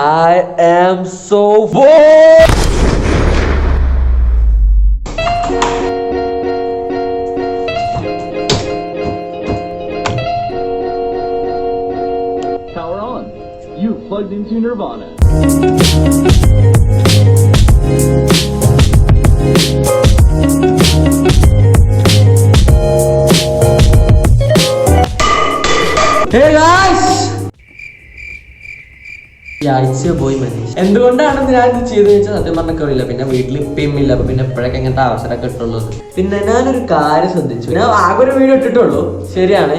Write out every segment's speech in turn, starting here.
I am so bored. Power on. You plugged into Nirvana. Hey guys! പോയി മനീഷ്. എന്തുകൊണ്ടാണ് ഞാൻ ഇത് ചെയ്തത് വെച്ചാൽ സത്യം പറഞ്ഞ അറിയില്ല. പിന്നെ വീട്ടിൽ ഇപ്പം ഇല്ല. അപ്പൊ പിന്നെ എപ്പോഴൊക്കെ ഇങ്ങനത്തെ അവസരമൊക്കെ ഇട്ടുള്ളത്. പിന്നെ ഞാനൊരു കാര്യം ശ്രദ്ധിച്ചു. ഞാൻ ആകെ ഒരു വീഡിയോ ഇട്ടിട്ടുള്ളൂ, ശരിയാണ്.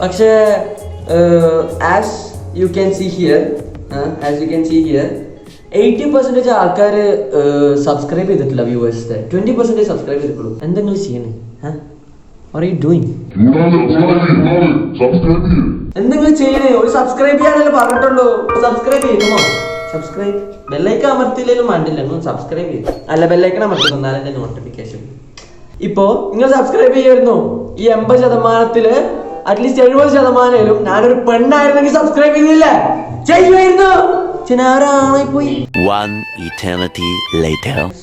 പക്ഷേ as you can see here 80% ആൾക്കാർ സബ്സ്ക്രൈബ് ചെയ്തിട്ടില്ല. വ്യൂവേഴ്സിന്റെ 20% സബ്സ്ക്രൈബ് ചെയ്തിട്ടുള്ളൂ. എന്തെങ്കിലും ചെയ്യണേ? What are you doing? എന്തെങ്കിലും ചെയ്യണേ? ഒരു സബ്സ്ക്രൈബ് ചെയ്യാനല്ലേ പറഞ്ഞിട്ടുള്ളൂ. സബ്സ്ക്രൈബ് ചെയ്യുമോ? സബ്സ്ക്രൈബ് ബെല്ലൈക്കൻ അമർത്തിയില്ലേലും വേണ്ടില്ല, സബ്സ്ക്രൈബ് ചെയ്യും. അല്ല, ബെല്ലൈക്കൻ അമർത്തി തന്നാൽ എന്റെ നോട്ടിഫിക്കേഷൻ. ഇപ്പോ നിങ്ങൾ സബ്സ്ക്രൈബ് ചെയ്യുമായിരുന്നു. ഈ 80% അറ്റ്ലീസ്റ്റ് 70% ഞാനൊരു പെണ്ണായിരുന്നെങ്കിൽ സബ്സ്ക്രൈബ് ചെയ്തില്ലേ? ചെയ്യുമായിരുന്നു.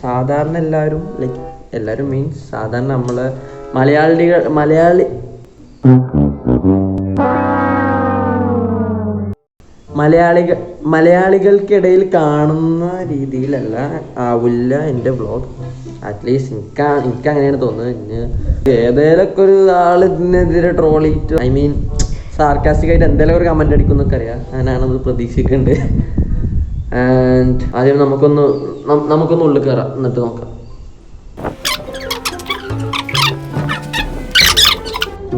സാധാരണ എല്ലാവരും മീൻസ് സാധാരണ നമ്മള് മലയാളികൾക്കിടയിൽ കാണുന്ന രീതിയിലല്ല ആവില്ല എൻ്റെ വ്ളോഗ്. അറ്റ്ലീസ്റ്റ് എനിക്ക് അങ്ങനെയാണ് തോന്നുന്നത്. ഏതേലൊക്കെ ഒരു ആൾ ഇതിനെതിരെ ട്രോളിയിട്ട് സാർക്കാസ്റ്റിക്കായിട്ട് എന്തെങ്കിലും ഒരു കമന്റ് അടിക്കും എന്നൊക്കെ അറിയാം. ഞാനത് പ്രതീക്ഷിക്കുന്നുണ്ട്. ആൻഡ് ആദ്യം നമുക്കൊന്ന് ഉള്ളിൽ കയറാം, എന്നിട്ട് നോക്കാം.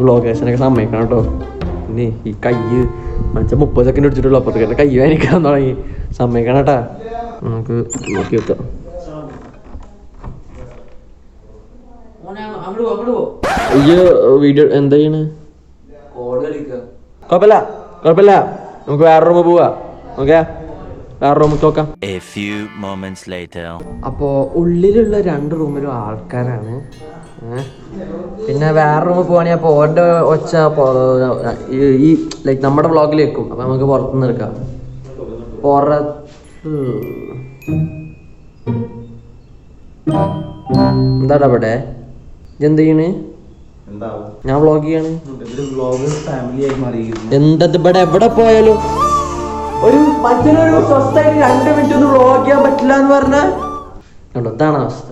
ലൊക്കേഷനൊക്കെ സമ്മതിക്കണം കേട്ടോ. പിന്നെ ഈ കൈ മനസ്സിൽ 30 സെക്കൻഡ് അടിച്ചിട്ടുള്ളൂ, അപ്പുറത്തേക്ക് കൈ വേനിക്കാൻ തുടങ്ങി. സമ്മതിക്കണം കേട്ടാ. നമുക്ക് നോക്കി വെക്കാം. ഈ വീഡിയോ എന്താ ചെയ്യണേ? കുഴപ്പമില്ല, നമുക്ക് വേറെ റൂമിൽ പോവാ. ഓക്കെ, വേറെ റൂമിൽ നോക്കാം. അപ്പോ ഉള്ളിലുള്ള 2 റൂമിലും ആൾക്കാരാണ്. പിന്നെ വേറെ റൂമിൽ പോവാണെങ്കിൽ അപ്പോൾ ഓൻ്റെ ഒച്ച ഈ നമ്മുടെ വ്ളോഗിൽ വെക്കും. അപ്പം നമുക്ക് പുറത്തുനിന്ന് എടുക്കാം. എന്താടാ ഇവിടെ എന്ത് ചെയ്യണ്? ഞാൻ വ്ളോഗ് ചെയ്യാണ്. എന്തത് ഇവിടെ എവിടെ പോയാലും മറ്റൊരു സ്വസ്ഥമായിട്ട് 2 മിനിറ്റ് ഒന്നും വ്ളോഗ് ചെയ്യാൻ പറ്റില്ല എന്ന് പറഞ്ഞാൽ കണ്ടോ, ഇതാണ് അവസ്ഥ.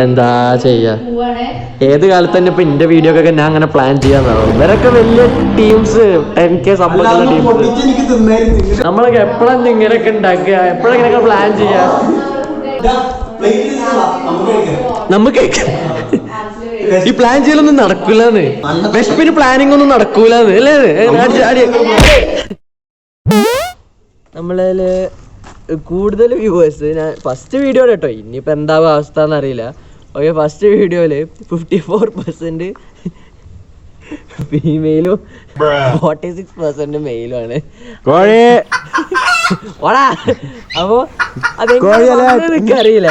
എന്താ ചെയ്യാ? ഏത് കാലത്ത് തന്നെ ഇപ്പൊ എന്റെ വീഡിയോ ഒക്കെ ഞാൻ അങ്ങനെ പ്ലാൻ ചെയ്യാന്നാവും. ഇവരൊക്കെ വലിയ ടീംസ്, 10K സപ്പോർട്ടുള്ള ടീംസ്. നമ്മളൊക്കെ എപ്പോഴാണ് ഇങ്ങനെയൊക്കെ ഉണ്ടാക്കുക? എപ്പോഴെങ്ങനെയൊക്കെ പ്ലാൻ ചെയ്യാ? നമുക്ക് ഈ പ്ലാൻ ചെയ്യലൊന്നും നടക്കൂലെന്ന്. വിശപ്പിന് പ്ലാനിങ് ഒന്നും നടക്കൂലെന്ന് അല്ലേ? നമ്മളതില് കൂടുതൽ വ്യൂവേഴ്സ് ഞാൻ ഫസ്റ്റ് വീഡിയോ കേട്ടോ. ഇനിയിപ്പോൾ എന്താവും അവസ്ഥ എന്നറിയില്ല. ഓക്കെ, ഫസ്റ്റ് വീഡിയോയില് 54% ഫീമെയിലും 46% മെയിലും ആണ്. അപ്പോ അതെനിക്കറിയില്ല.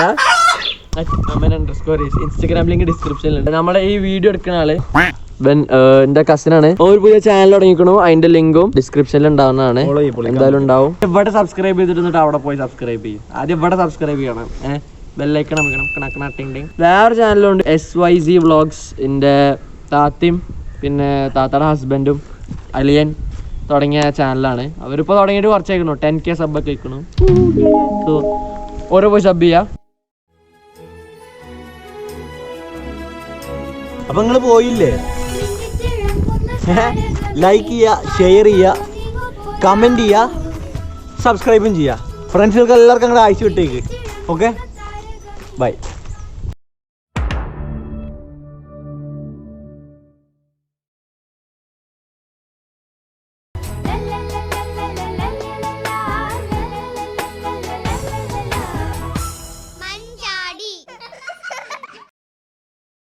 ഇൻസ്റ്റാഗ്രാം ലിങ്ക് ഡിസ്ക്രിപ്ഷനിലുണ്ട്. നമ്മുടെ ഈ വീഡിയോ എടുക്കുന്ന ആള് എന്റെ കസിനാണ്. ഒരു പുതിയ ചാനൽ തുടങ്ങിക്കണു. അതിന്റെ ലിങ്കും ഡിസ്ക്രിപ്ഷനിൽ ഉണ്ടാവുന്നതാണ്. എന്തായാലും ഉണ്ടാവും. ഇവിടെ സബ്സ്ക്രൈബ് ചെയ്തിട്ട് അവിടെ പോയി സബ്സ്ക്രൈബ് ചെയ്യും. ആദ്യം ഇവിടെ സബ്സ്ക്രൈബ് ചെയ്യണം. ബെല്ലൈക്കൺ അമർത്തണം. വേറെ ചാനലുണ്ട്, SYZ വ്ളോഗ്സ്. എൻ്റെ താത്തയും പിന്നെ താത്തയുടെ ഹസ്ബൻഡും അലിയൻ തുടങ്ങിയ ചാനലാണ്. അവരിപ്പോൾ തുടങ്ങിയിട്ട് കുറച്ചായിക്കണു. 10K സബ്ബൊക്കെ ആയിക്കണു. സോ ഓരോ പോയി സബ് ചെയ്യാം. അപ്പൊ നിങ്ങൾ പോയില്ലേ? ലൈക്ക് ചെയ്യുക, ഷെയർ ചെയ്യുക, കമൻറ്റ് ചെയ്യുക, സബ്സ്ക്രൈബും ചെയ്യുക. ഫ്രണ്ട്സുകൾക്ക് എല്ലാവർക്കും അങ്ങോട്ട് അയച്ചു വിട്ടേക്ക്. Okay, by.